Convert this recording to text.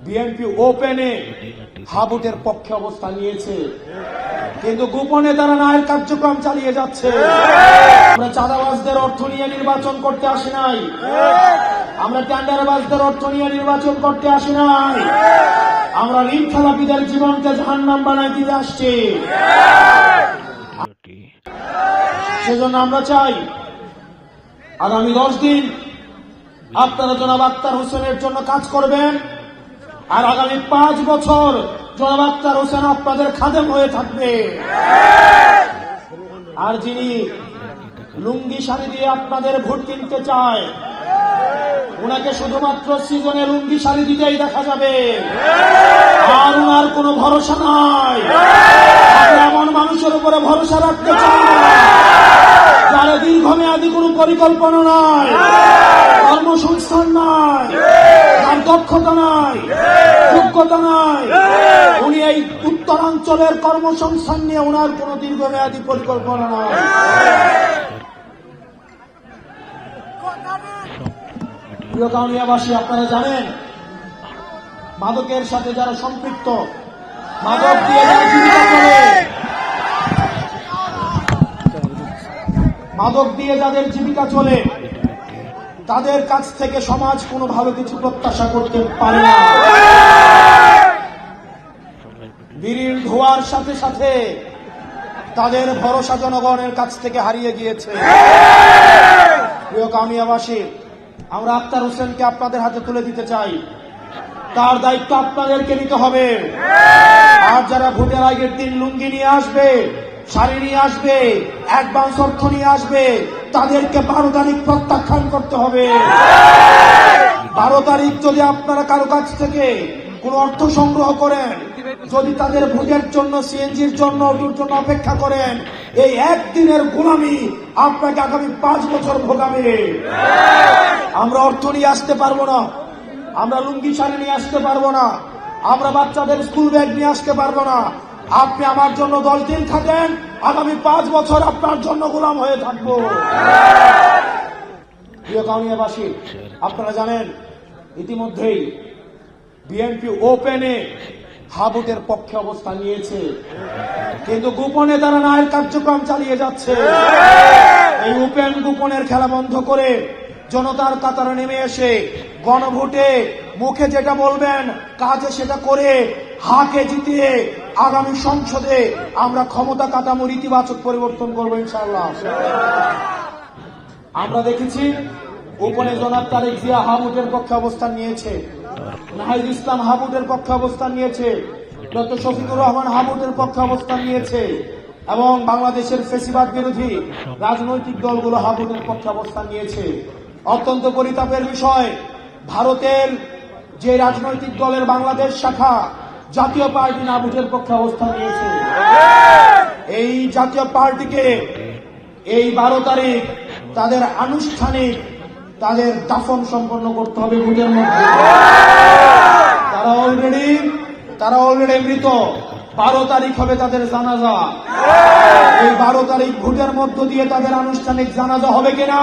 BNP ওপেনে হাবুটের পক্ষে অবস্থান নিয়েছে, কিন্তু গোপনে তারা ন্যায়ের কার্যক্রম চালিয়ে যাচ্ছে। আমরা চাঁদাবাজদের অর্থ নিয়ে নির্বাচন করতে আসি নাই, আমরা টেন্ডারবাজদের অর্থ নিয়ে নির্বাচন করতে আসি নাই, আমরা ঋণ খেলাপিদের জীবনকে জাহান্নাম বানাই দিতে আসছি। সেজন্য আমরা চাই আগামী 10 দিন আপনারা জনাব আক্তার হোসেনের জন্য কাজ করবেন, আর আগামী 5 বছর জনাব আক্তার হোসেন আপনাদের খাদেম হয়ে থাকবে। আর যিনি লুঙ্গি শাড়ি দিয়ে আপনাদের ভোট কিনতে চায়, ওনাকে শুধুমাত্র সিজনে লুঙ্গি শাড়ি দিতেই দেখা যাবে, আর ওনার কোনো ভরসা নাই। এমন মানুষের উপরে ভরসা রাখতে চাই না যারা দীর্ঘমেয়াদী কোনো পরিকল্পনা নাই, কর্মসংস্থান নাই, তার দক্ষতা নাই, যোগ্যতা নাই। উনি এই উত্তরাঞ্চলের কর্মসংস্থান নিয়ে ওনার কোন দীর্ঘমেয়াদী পরিকল্পনা নাই। প্রিয় কাউনিয়াবাসী, আপনারা জানেন মাদকের সাথে যারা সম্পৃক্ত, মাদক দিয়ে যারা জীবিকা চলে, মাদক দিয়ে যাদের জীবিকা চলে, তাদের কাছ থেকে সমাজ কোনো ভালো কিছু প্রত্যাশা করতে পারে না। বিড়ির ধোঁয়ার সাথে সাথে তাদের ভরসা জনগণের কাছ থেকে হারিয়ে গিয়েছে। প্রিয় কাউনিয়াবাসী, আমরা আক্তার হোসেনকে আপনাদের হাতে তুলে দিতে চাই, তার দায়িত্ব আপনাদেরকে নিতে হবে। আর যারা ভোটের আগের দিন লুঙ্গি নিয়ে আসবে, শাড়ি নিয়ে আসবে, অ্যাডভান্স অর্থ নিয়ে আসবে, তাদেরকে 12 তারিখ প্রত্যাখ্যান করতে হবে। 12 তারিখ যদি আপনারা কারো কাছ থেকে কোনো অর্থ সংগ্রহ করেন, যদি তাদের ভোটের জন্য, সিএনজির জন্য, অটোর জন্য অপেক্ষা করেন, এই একদিনের গোলামি আপনাকে আগামী 5 বছর ভোগাবে। আমরা অর্থ নিয়ে আসতে পারবো না, আমরা লুঙ্গি শাড়ি নিয়ে আসতে পারবো না, আমরা বাচ্চাদের স্কুল ব্যাগ নিয়ে আসতে পারবো না। আপনি আমার জন্য 10 দিন থাকেন, আগামী 5 বছর আপনার জন্য গোলাম হয়ে থাকবো। প্রিয় কাউনিয়াবাসী, আপনারা জানেন ইতিমধ্যেই বিএনপি ওপেনে হাবুটের পক্ষে অবস্থান নিয়েছে, কিন্তু গোপনে তারা ন্যায়ের কার্যক্রম চালিয়ে যাচ্ছে। এই ওপেন গোপনের খেলা বন্ধ করে জনতার কাতারে নেমে এসে গণভোটে মুখে যেটা বলবেন, কাজে সেটা করে হাকে জিতিয়ে আগামী সংসদে আমরা ক্ষমতা কাঠামোর ইতিবাচক পরিবর্তন করবো ইনশাআল্লাহ। আমরা দেখেছি ওপেনে জনাব তারেক জিয়া হাবুটের পক্ষে অবস্থান নিয়েছে, নাহিদ ইসলাম হাবুটের পক্ষে অবস্থান নিয়েছে, ডক্টর শফিকুর রহমান হাবুটের পক্ষে অবস্থান নিয়েছে, এবং বাংলাদেশের ফ্যাসিবাদ বিরোধী রাজনৈতিক দলগুলো হাবুটের পক্ষে অবস্থান নিয়েছে। অত্যন্ত পরিতাপের বিষয়, ভারতের যে রাজনৈতিক দলের বাংলাদেশ শাখা জাতীয় পার্টি হাবুটের পক্ষে অবস্থান নিয়েছে। এই জাতীয় পার্টিকে এই 12 তারিখ তাদের আনুষ্ঠানিক তাদের দাফন সম্পন্ন করতে হবে ভোটের মধ্যে। তারা অলরেডি মৃত। 12 তারিখ হবে তাদের জানাজা। এই 12 তারিখ ভোটের মধ্য দিয়ে তাদের আনুষ্ঠানিক জানাজা হবে কিনা?